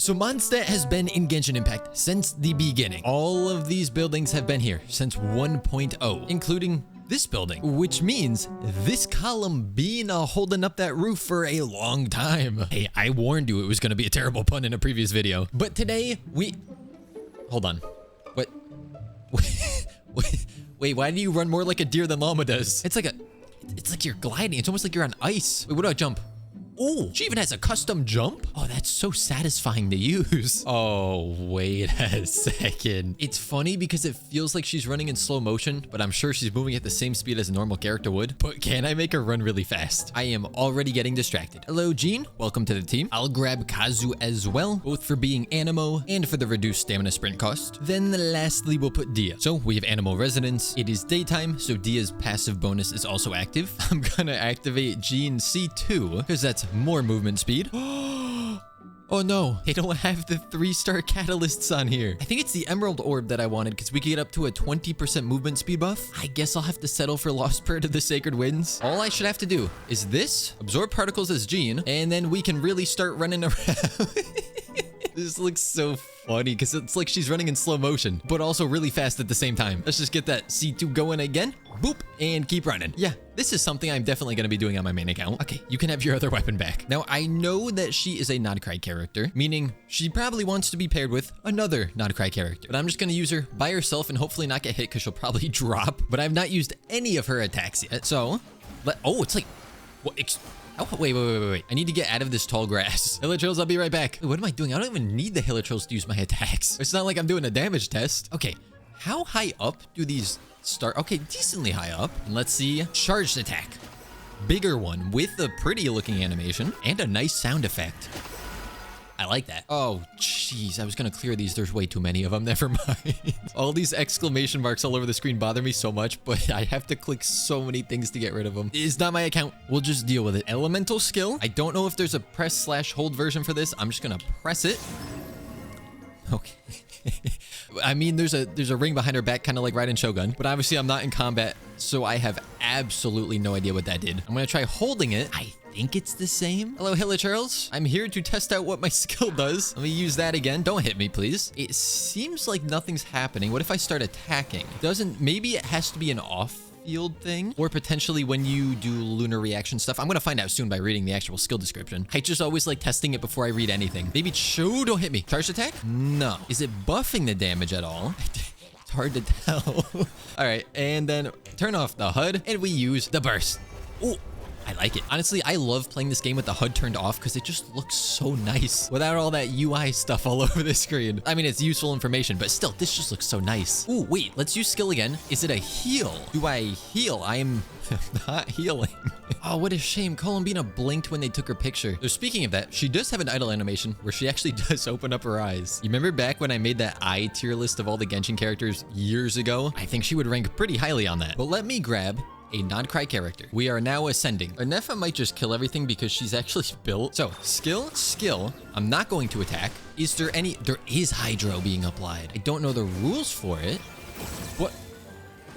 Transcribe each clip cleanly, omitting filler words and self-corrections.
So Mondstadt has been in Genshin Impact since the beginning. All of these buildings have been here since 1.0, including this building, which means this Columbina holding up that roof for a long time. Hey, I warned you it was going to be a terrible pun in a previous video. But today hold on. What? Wait, why do you run more like a deer than Llama does? It's like you're gliding. It's almost like you're on ice. Wait, what do I jump? Oh, she even has a custom jump. Oh, that's so satisfying to use. Oh, wait a second. It's funny because it feels like she's running in slow motion, but I'm sure she's moving at the same speed as a normal character would. But can I make her run really fast? I am already getting distracted. Hello, Jean. Welcome to the team. I'll grab Kazu as well, both for being Animo and for the reduced stamina sprint cost. Then lastly, we'll put Dia. So we have Animo Resonance. It is daytime, so Dia's passive bonus is also active. I'm gonna activate Jean C2 because that's more movement speed. Oh no, they don't have the 3-star catalysts on here. I think it's the Emerald Orb that I wanted because we could get up to a 20% movement speed buff. I guess I'll have to settle for Lost Prayer to the Sacred Winds. All I should have to do is this, absorb particles as Jean, and then we can really start running around. This looks so funny because it's like she's running in slow motion, but also really fast at the same time. Let's just get that C2 going again. Boop, and keep running. Yeah, this is something I'm definitely going to be doing on my main account. Okay, you can have your other weapon back. Now, I know that she is a nod-krai character, meaning she probably wants to be paired with another nod-krai character. But I'm just going to use her by herself and hopefully not get hit because she'll probably drop. But I've not used any of her attacks yet. So, it's like... What? Oh, wait. I need to get out of this tall grass. Hilichurls, I'll be right back. Wait, what am I doing? I don't even need the Hilichurls to use my attacks. It's not like I'm doing a damage test. Okay, how high up do these start? Okay, decently high up. And let's see. Charged attack. Bigger one with a pretty looking animation and a nice sound effect. I like that. Oh, jeez. I was going to clear these. There's way too many of them. Never mind. All these exclamation marks all over the screen bother me so much, but I have to click so many things to get rid of them. It's not my account. We'll just deal with it. Elemental skill. I don't know if there's a press/hold version for this. I'm just going to press it. Okay. I mean, there's a ring behind her back, kind of like Raiden Shogun, but obviously I'm not in combat, so I have absolutely no idea what that did. I'm going to try holding it. I think it's the same. Hello, Hilichurls. I'm here to test out what my skill does. Let me use that again. Don't hit me, please. It seems like nothing's happening. What if I start attacking? Maybe it has to be an off-field thing, or potentially when you do lunar reaction stuff. I'm gonna find out soon by reading the actual skill description. I just always like testing it before I read anything. Maybe don't hit me. Charge attack? No. Is it buffing the damage at all? It's hard to tell. All right, and then turn off the HUD, and we use the burst. Ooh. I like it. Honestly, I love playing this game with the HUD turned off because it just looks so nice without all that UI stuff all over the screen. I mean, it's useful information, but still, this just looks so nice. Ooh, wait, let's use skill again. Is it a heal? Do I heal? I am not healing. Oh, what a shame. Columbina blinked when they took her picture. So speaking of that, she does have an idle animation where she actually does open up her eyes. You remember back when I made that eye tier list of all the Genshin characters years ago? I think she would rank pretty highly on that. But let me grab a nod-krai character. We are now ascending. Anefa might just kill everything because she's actually built. So, skill. I'm not going to attack. Is there any... There is Hydro being applied. I don't know the rules for it. What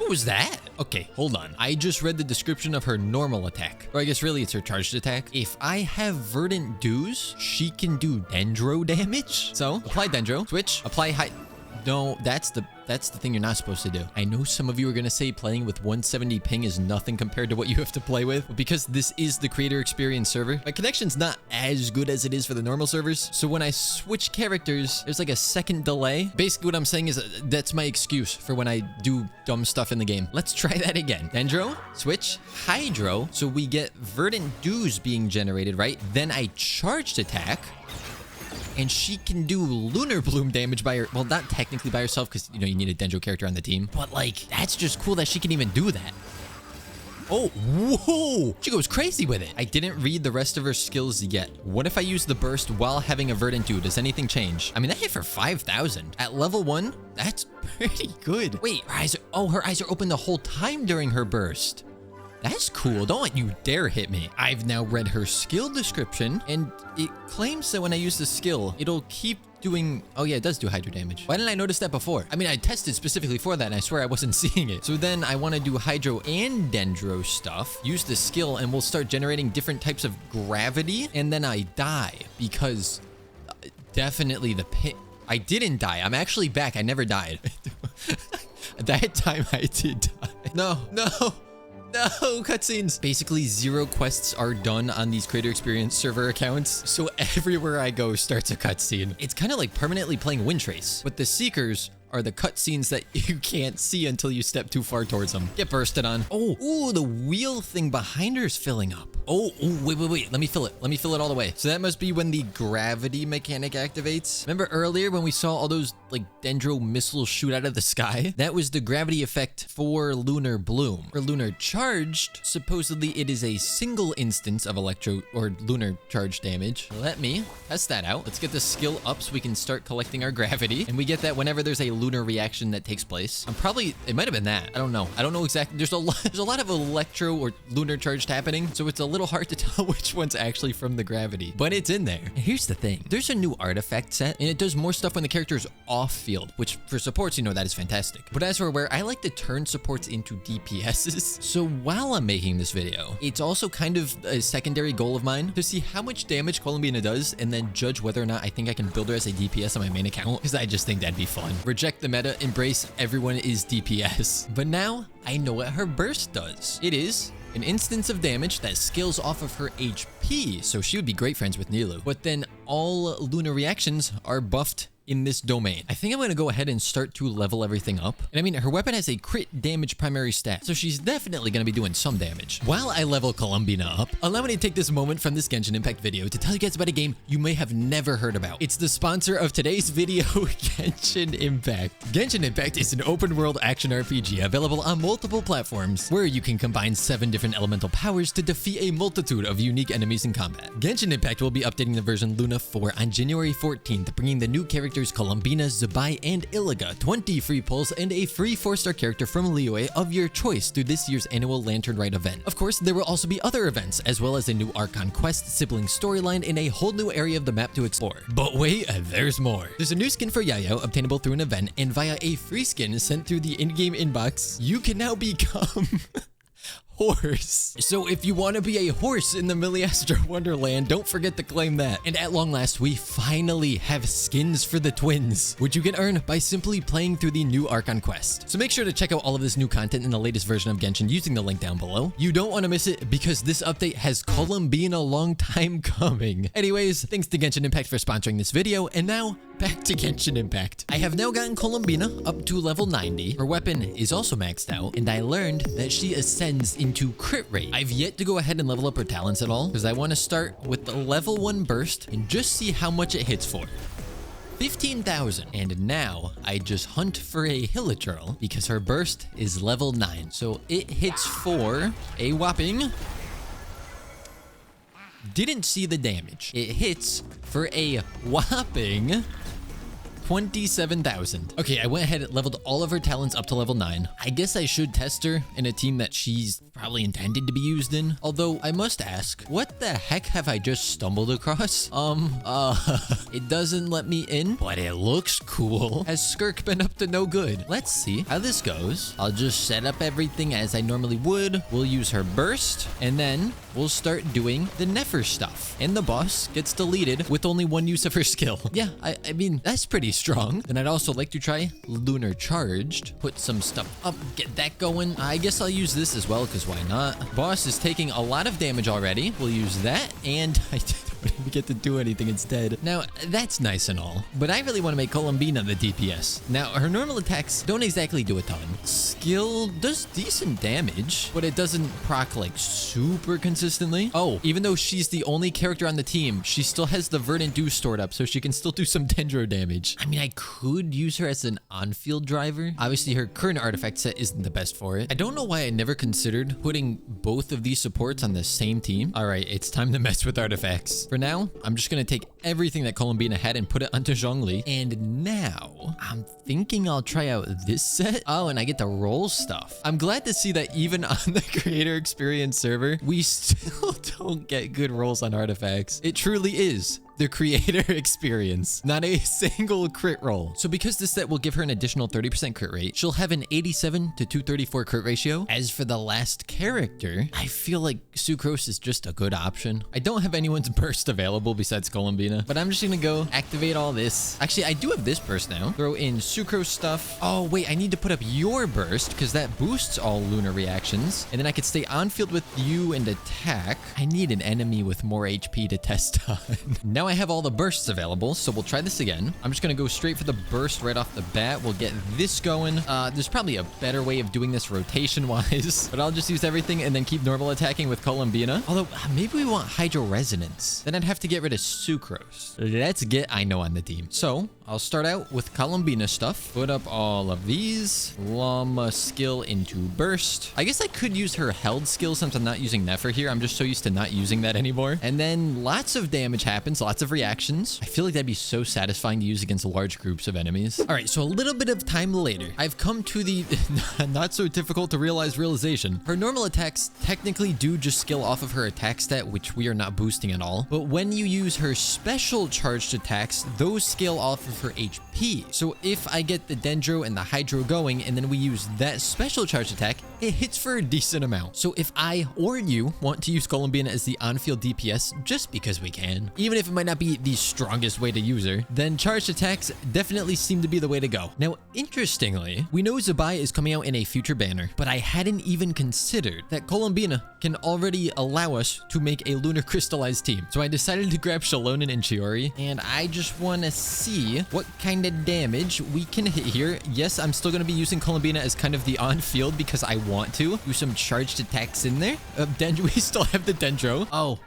was that? Okay, hold on. I just read the description of her normal attack. Or I guess really it's her charged attack. If I have Verdant Dews, she can do Dendro damage. So, apply Dendro. Switch. Apply No, that's the thing you're not supposed to do. I know some of you are going to say playing with 170 ping is nothing compared to what you have to play with, but because this is the creator experience server, my connection's not as good as it is for the normal servers. So when I switch characters, there's like a second delay. Basically what I'm saying is that's my excuse for when I do dumb stuff in the game. Let's try that again. Dendro, switch, Hydro. So we get Verdant Dews being generated, right? Then I charged attack. And she can do Lunar Bloom damage by her... Well, not technically by herself, because, you know, you need a Dendro character on the team. But, like, that's just cool that she can even do that. Oh, whoa! She goes crazy with it. I didn't read the rest of her skills yet. What if I use the burst while having a Verdant Dew? Does anything change? I mean, that hit for 5,000. At level 1, that's pretty good. Wait, her eyes are open the whole time during her burst. That's cool. Don't you dare hit me. I've now read her skill description, and it claims that when I use the skill, it'll keep doing... Oh yeah, it does do hydro damage. Why didn't I notice that before? I mean, I tested specifically for that, and I swear I wasn't seeing it. So then I want to do hydro and dendro stuff, use the skill, and we'll start generating different types of gravity, and then I die because definitely the pit. I didn't die. I'm actually back. I never died. That time I did die. No, cutscenes. Basically, 0 quests are done on these creator experience server accounts. So everywhere I go starts a cutscene. It's kind of like permanently playing Wind Trace, but the Seekers are the cutscenes that you can't see until you step too far towards them. Get bursted on. Oh, ooh, the wheel thing behind her is filling up. Oh, wait. Let me fill it all the way. So that must be when the gravity mechanic activates. Remember earlier when we saw all those like dendro missiles shoot out of the sky? That was the gravity effect for Lunar Bloom. For Lunar Charged, supposedly it is a single instance of electro or lunar charge damage. Let me test that out. Let's get the skill up so we can start collecting our gravity. And we get that whenever there's a lunar reaction that takes place. It might have been that. I don't know exactly. There's a lot of electro or lunar charged happening, so it's a little hard to tell which one's actually from the gravity, but it's in there. And here's the thing. There's a new artifact set, and it does more stuff when the character is off field, which for supports, you know, that is fantastic. But as we're aware, I like to turn supports into DPSs. So while I'm making this video, it's also kind of a secondary goal of mine to see how much damage Columbina does, and then judge whether or not I think I can build her as a DPS on my main account, because I just think that'd be fun. Reject the meta, embrace everyone is DPS. But now I know what her burst does. It is an instance of damage that scales off of her HP, so she would be great friends with Nilu. But then all lunar reactions are buffed in this domain. I think I'm gonna go ahead and start to level everything up. And I mean, her weapon has a crit damage primary stat, so she's definitely gonna be doing some damage. While I level Columbina up, allow me to take this moment from this Genshin Impact video to tell you guys about a game you may have never heard about. It's the sponsor of today's video, Genshin Impact. Genshin Impact is an open world action RPG available on multiple platforms, where you can combine 7 different elemental powers to defeat a multitude of unique enemies in combat. Genshin Impact will be updating the version Luna 4 on January 14th, bringing the new characters Columbina, Zabai, and Iliga, 20 free pulls, and a free 4-star character from Liyue of your choice through this year's annual Lantern Rite event. Of course, there will also be other events, as well as a new Archon quest, sibling storyline, and a whole new area of the map to explore. But wait, there's more. There's a new skin for Yayo, obtainable through an event, and via a free skin sent through the in-game inbox, you can now become horse. So if you want to be a horse in the Miliastra Wonderland, don't forget to claim that. And at long last, we finally have skins for the twins, which you can earn by simply playing through the new Archon quest. So make sure to check out all of this new content in the latest version of Genshin using the link down below. You don't want to miss it because this update has Columbina a long time coming. Anyways, thanks to Genshin Impact for sponsoring this video, and now back to Genshin Impact. I have now gotten Columbina up to level 90. Her weapon is also maxed out, and I learned that she ascends into crit rate. I've yet to go ahead and level up her talents at all, because I want to start with the level 1 burst and just see how much it hits for. 15,000. And now I just hunt for a Hilichurl because her burst is level 9. So it hits for a whopping... Didn't see the damage. It hits for a whopping 27,000. Okay, I went ahead and leveled all of her talents up to level 9. I guess I should test her in a team that she's probably intended to be used in. Although, I must ask, what the heck have I just stumbled across? It doesn't let me in, but it looks cool. Has Skirk been up to no good? Let's see how this goes. I'll just set up everything as I normally would. We'll use her burst, and then we'll start doing the Nefer stuff. And the boss gets deleted with only 1 use of her skill. Yeah, I mean, that's pretty strong. Then I'd also like to try Lunar Charged. Put some stuff up, get that going. I guess I'll use this as well, because why not? Boss is taking a lot of damage already. We'll use that, and I don't even get to do anything instead. Now, that's nice and all, but I really want to make Columbina the DPS. Now, her normal attacks don't exactly do a ton. Skill does decent damage, but it doesn't proc like super consistently. Oh, even though she's the only character on the team, she still has the Verdant Dew stored up, so she can still do some dendro damage. I mean, I could use her as an on-field driver. Obviously, her current artifact set isn't the best for it. I don't know why I never considered putting both of these supports on the same team. All right, it's time to mess with artifacts. For now, I'm just gonna take everything that Columbina had and put it onto Zhongli. And now, I'm thinking I'll try out this set. Oh, and I get the roll stuff. I'm glad to see that even on the creator experience server, we still don't get good rolls on artifacts. It truly is the the creator experience. Not a single crit roll. So because this set will give her an additional 30% crit rate, she'll have an 87 to 234 crit ratio. As for the last character, I feel like Sucrose is just a good option. I don't have anyone's burst available besides Columbina, but I'm just gonna go activate all this. Actually, I do have this burst now. Throw in Sucrose stuff. Oh, wait, I need to put up your burst because that boosts all lunar reactions. And then I could stay on field with you and attack. I need an enemy with more HP to test on. Now I have all the bursts available, so we'll try this again. I'm just gonna go straight for the burst right off the bat. We'll get this going. There's probably a better way of doing this rotation-wise, but I'll just use everything and then keep normal attacking with Columbina. Although, maybe we want Hydro Resonance. Then I'd have to get rid of Sucrose. Let's get Ino on the team. So, I'll start out with Columbina stuff. Put up all of these. Llama skill into burst. I guess I could use her held skill since I'm not using Nefer here. I'm just so used to not using that anymore. And then lots of damage happens, lots of reactions. I feel like that'd be so satisfying to use against large groups of enemies. All right, so a little bit of time later, I've come to the not so difficult to realize realization. Her normal attacks technically do just skill off of her attack stat, which we are not boosting at all. But when you use her special charged attacks, those scale off of her HP. So if I get the Dendro and the Hydro going, and then we use that special charge attack, it hits for a decent amount. So if I or you want to use Columbina as the on-field DPS, just because we can, even if it might not be the strongest way to use her, then charged attacks definitely seem to be the way to go. Now, interestingly, we know Zabai is coming out in a future banner, but I hadn't even considered that Columbina can already allow us to make a lunar crystallized team. So I decided to grab Shalonen and Chiori, and I just want to see what kind of damage we can hit here. Yes, I'm still going to be using Columbina as kind of the on-field because I want to do some charged attacks in there. We still have the Dendro. Oh,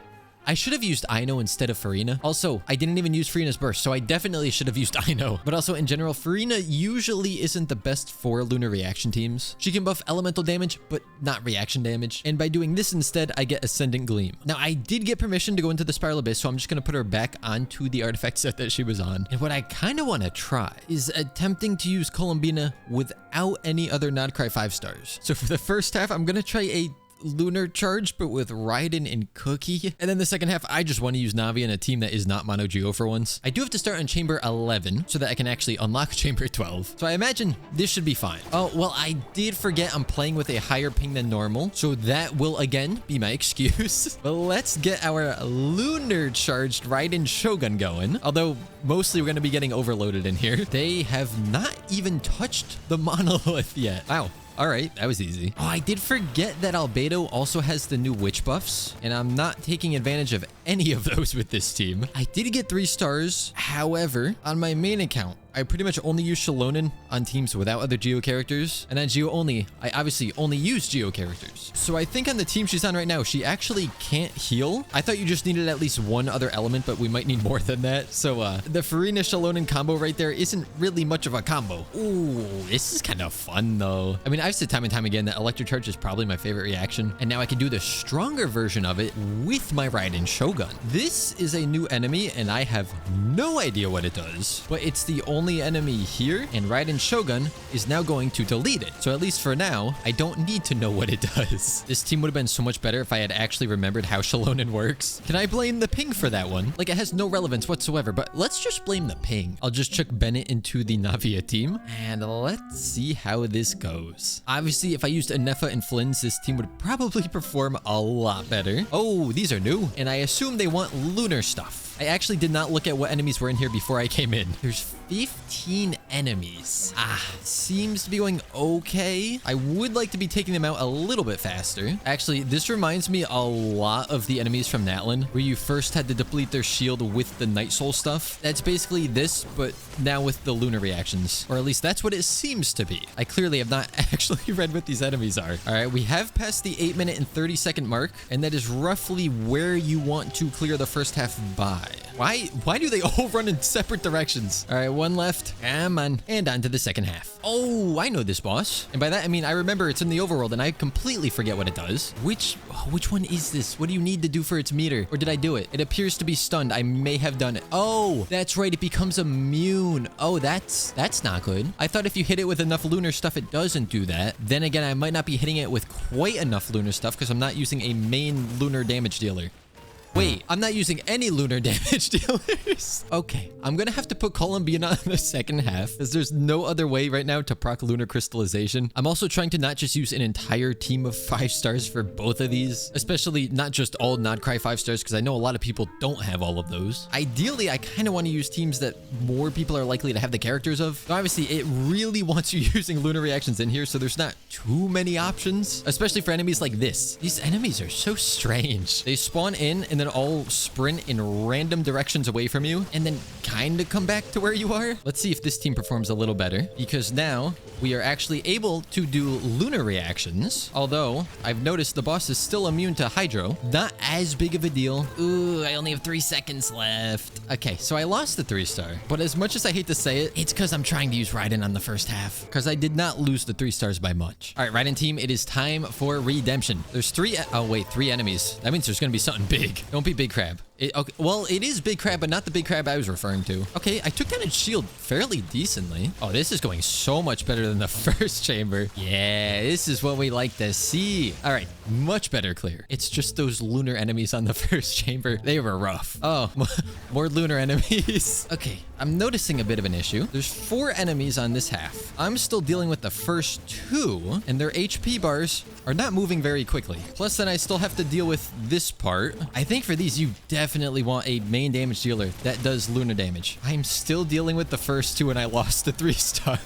I should have used Ino instead of Farina. Also, I didn't even use Farina's burst, so I definitely should have used Ino. But also, in general, Farina usually isn't the best for lunar reaction teams. She can buff elemental damage, but not reaction damage. And by doing this instead, I get Ascendant Gleam. Now, I did get permission to go into the Spiral Abyss, so I'm just going to put her back onto the artifact set that she was on. And what I kind of want to try is attempting to use Columbina without any other nod-krai 5 stars. So for the first half, I'm going to try a lunar charge, but with Raiden and Cookie. And then the second half, I just want to use Navi in a team that is not Mono Geo for once. I do have to start on Chamber 11 so that I can actually unlock Chamber 12. So I imagine this should be fine. Oh, well, I did forget I'm playing with a higher ping than normal, so that will again be my excuse. But let's get our lunar charged Raiden Shogun going. Although mostly we're going to be getting overloaded in here. They have not even touched the monolith yet. Wow. All right, that was easy. Oh, I did forget that Albedo also has the new witch buffs, and I'm not taking advantage of any of those with this team. I did get 3 stars. However, on my main account, I pretty much only use Shalonen on teams without other Geo characters. And on Geo only, I obviously only use Geo characters. So I think on the team she's on right now, she actually can't heal. I thought you just needed at least one other element, but we might need more than that. So the Farina Shalonen combo right there isn't really much of a combo. Ooh, this is kind of fun though. I mean, I've said time and time again that Electric Charge is probably my favorite reaction. And now I can do the stronger version of it with my Raiden Shogun. This is a new enemy and I have no idea what it does, but it's the only enemy here, and Raiden Shogun is now going to delete it. So at least for now, I don't need to know what it does. This team would have been so much better if I had actually remembered how Shalonen works. Can I blame the ping for that one? Like, it has no relevance whatsoever, but let's just blame the ping. I'll just chuck Bennett into the Navia team, and let's see how this goes. Obviously, if I used Anefa and Flynn's, this team would probably perform a lot better. Oh, these are new, and I assume they want lunar stuff. I actually did not look at what enemies were in here before I came in. There's 15 enemies. Seems to be going okay. I would like to be taking them out a little bit faster. Actually, this reminds me a lot of the enemies from Natlan, where you first had to deplete their shield with the Night Soul stuff. That's basically this, but now with the lunar reactions. Or at least that's what it seems to be. I clearly have not actually read what these enemies are. All right, we have passed the 8-minute and 30-second mark, and that is roughly where you want to clear the first half by. Why do they all run in separate directions? All right, one left. Come on. And on to the second half. Oh, I know this boss. And by that, I mean, I remember it's in the overworld and I completely forget what it does. Which one is this? What do you need to do for its meter? Or did I do it? It appears to be stunned. I may have done it. Oh, that's right. It becomes immune. Oh, that's not good. I thought if you hit it with enough lunar stuff, it doesn't do that. Then again, I might not be hitting it with quite enough lunar stuff because I'm not using a main lunar damage dealer. Wait, I'm not using any lunar damage dealers. Okay, I'm gonna have to put Columbina on the second half because there's no other way right now to proc lunar crystallization. I'm also trying to not just use an entire team of 5 stars for both of these, especially not just all nod-krai 5 stars because I know a lot of people don't have all of those. Ideally, I kind of want to use teams that more people are likely to have the characters of. So obviously, it really wants you using lunar reactions in here, so there's not too many options, especially for enemies like this. These enemies are so strange. They spawn in and then all sprint in random directions away from you and then kind of come back to where you are. Let's see if this team performs a little better because now we are actually able to do lunar reactions. Although I've noticed the boss is still immune to hydro. Not as big of a deal. Ooh, I only have 3 seconds left. Okay, so I lost the 3-star, but as much as I hate to say it, it's because I'm trying to use Raiden on the first half because I did not lose the 3 stars by much. All right, Raiden team, it is time for redemption. There's 3 enemies. That means there's gonna be something big. Don't be Big Crab. Okay, well, it is Big Crab, but not the Big Crab I was referring to. Okay, I took down its shield fairly decently. Oh, this is going so much better than the first chamber. Yeah, this is what we like to see. All right, much better clear. It's just those lunar enemies on the first chamber. They were rough. Oh, more lunar enemies. Okay, I'm noticing a bit of an issue. There's 4 enemies on this half. I'm still dealing with the first 2, and their HP bars are not moving very quickly. Plus, then I still have to deal with this part. I think for these, you definitely want a main damage dealer that does lunar damage. I'm still dealing with the first 2 and I lost the 3 stars.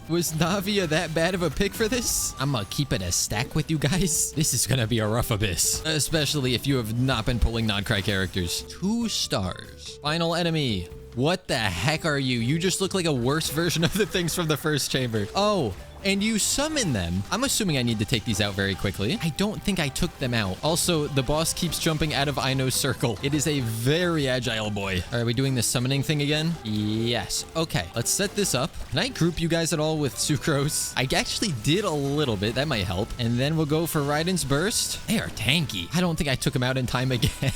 Was Navia that bad of a pick for this? I'm gonna keep it a stack with you guys. This is gonna be a rough abyss, especially if you have not been pulling nod-krai characters. 2 stars. Final enemy. What the heck are you? You just look like a worse version of the things from the first chamber. Oh, and you summon them. I'm assuming I need to take these out very quickly. I don't think I took them out. Also, the boss keeps jumping out of Aino's circle. It is a very agile boy. Are we doing the summoning thing again? Yes. Okay, let's set this up. Can I group you guys at all with Sucrose? I actually did a little bit. That might help. And then we'll go for Raiden's burst. They are tanky. I don't think I took him out in time again.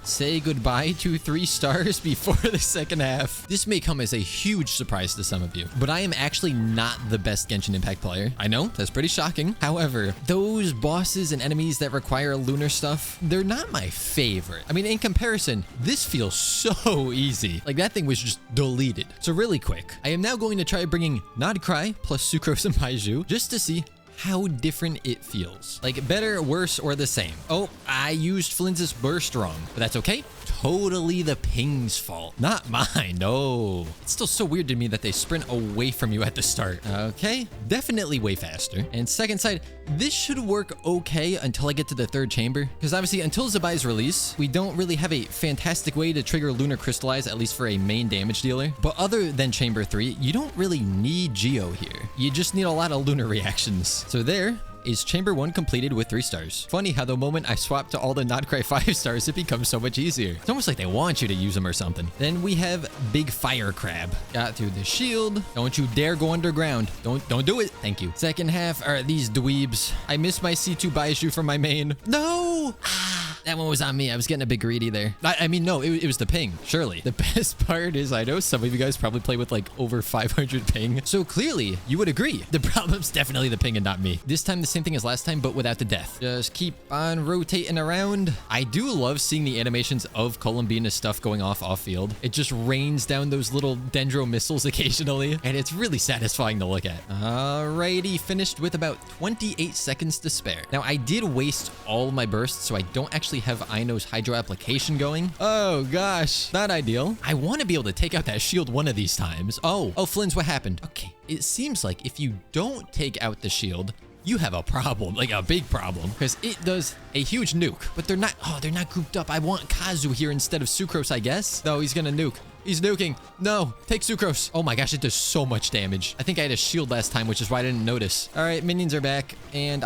Say goodbye to 3 stars before the second half. This may come as a huge surprise to some of you, but I am actually not the best Genshin Impact player. I know, that's pretty shocking. However, those bosses and enemies that require lunar stuff, they're not my favorite. I mean, in comparison, this feels so easy. Like, that thing was just deleted. So really quick, I am now going to try bringing nod-krai plus Sucrose and Baiju just to see how different it feels. Like, better, worse, or the same. Oh, I used Flinz's burst wrong, but that's okay. Totally the ping's fault, not mine. No, it's still so weird to me that they sprint away from you at the start. Okay, definitely way faster. And second side, this should work okay until I get to the 3rd chamber, because obviously until Zabai's release, we don't really have a fantastic way to trigger lunar crystallize, at least for a main damage dealer. But other than chamber 3, you don't really need Geo here. You just need a lot of lunar reactions. So there is chamber 1 completed with 3 stars. Funny how the moment I swap to all the nod-krai 5 stars, it becomes so much easier. It's almost like they want you to use them or something. Then we have Big Fire Crab. Got through the shield. Don't you dare go underground. Don't do it. Thank you. Second half are these dweebs. I missed my C2 Baiju from my main. No! That one was on me. I was getting a bit greedy there. I mean, no, it was the ping, surely. The best part is I know some of you guys probably play with like over 500 ping. So clearly, you would agree. The problem's definitely the ping and not me. This time, the same thing as last time, but without the death. Just keep on rotating around. I do love seeing the animations of Columbina's stuff going off field. It just rains down those little dendro missiles occasionally, and it's really satisfying to look at. Alrighty, finished with about 28 seconds to spare. Now, I did waste all of my bursts, so I don't actually have Aino's hydro application going. Oh gosh, not ideal. I want to be able to take out that shield one of these times. Oh, Flynn's, what happened? Okay, it seems like if you don't take out the shield, you have a problem, like a big problem, because it does a huge nuke, but they're not grouped up. I want Kazu here instead of Sucrose, I guess. No, he's gonna nuke. He's nuking. No, take Sucrose. Oh my gosh, it does so much damage. I think I had a shield last time, which is why I didn't notice. All right, minions are back, and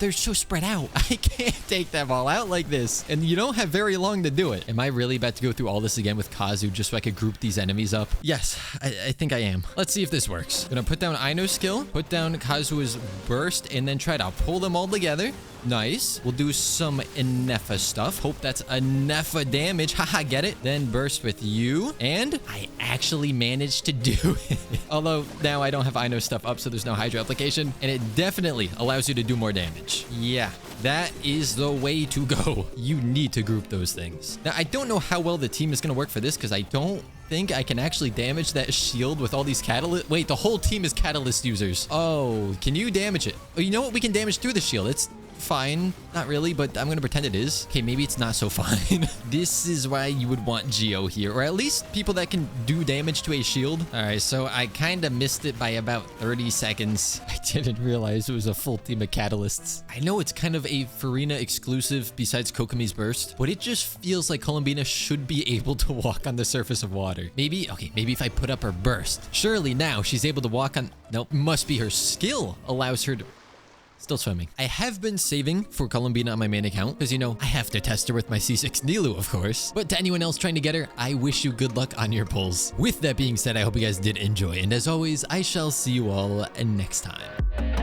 they're so spread out. I can't take them all out like this, and you don't have very long to do it. Am I really about to go through all this again with Kazu just so I could group these enemies up? Yes, I think I am. Let's see if this works. I'm gonna put down Aino's skill, put down Kazu's burst, and then try to pull them all together. Nice. We'll do some Enefa stuff. Hope that's Enefa damage. Haha, get it? Then burst with you. And I actually managed to do it. Although now I don't have Ino stuff up, so there's no Hydro application. And it definitely allows you to do more damage. Yeah, that is the way to go. You need to group those things. Now, I don't know how well the team is going to work for this because I don't think I can actually damage that shield with all these catalyst. Wait, the whole team is catalyst users. Oh, can you damage it? Oh, you know what? We can damage through the shield. It's fine. Not really, but I'm gonna pretend it is. Okay, maybe it's not so fine. This is why you would want Geo here, or at least people that can do damage to a shield. All right, so I kind of missed it by about 30 seconds. I didn't realize it was a full team of catalysts. I know it's kind of a Farina exclusive besides Kokomi's burst, but it just feels like Columbina should be able to walk on the surface of water. Maybe if I put up her burst. Surely now she's able to walk on... Nope, must be her skill allows her to... Still swimming. I have been saving for Columbina on my main account because, you know, I have to test her with my C6 Nilu, of course. But to anyone else trying to get her, I wish you good luck on your pulls. With that being said, I hope you guys did enjoy. And as always, I shall see you all next time.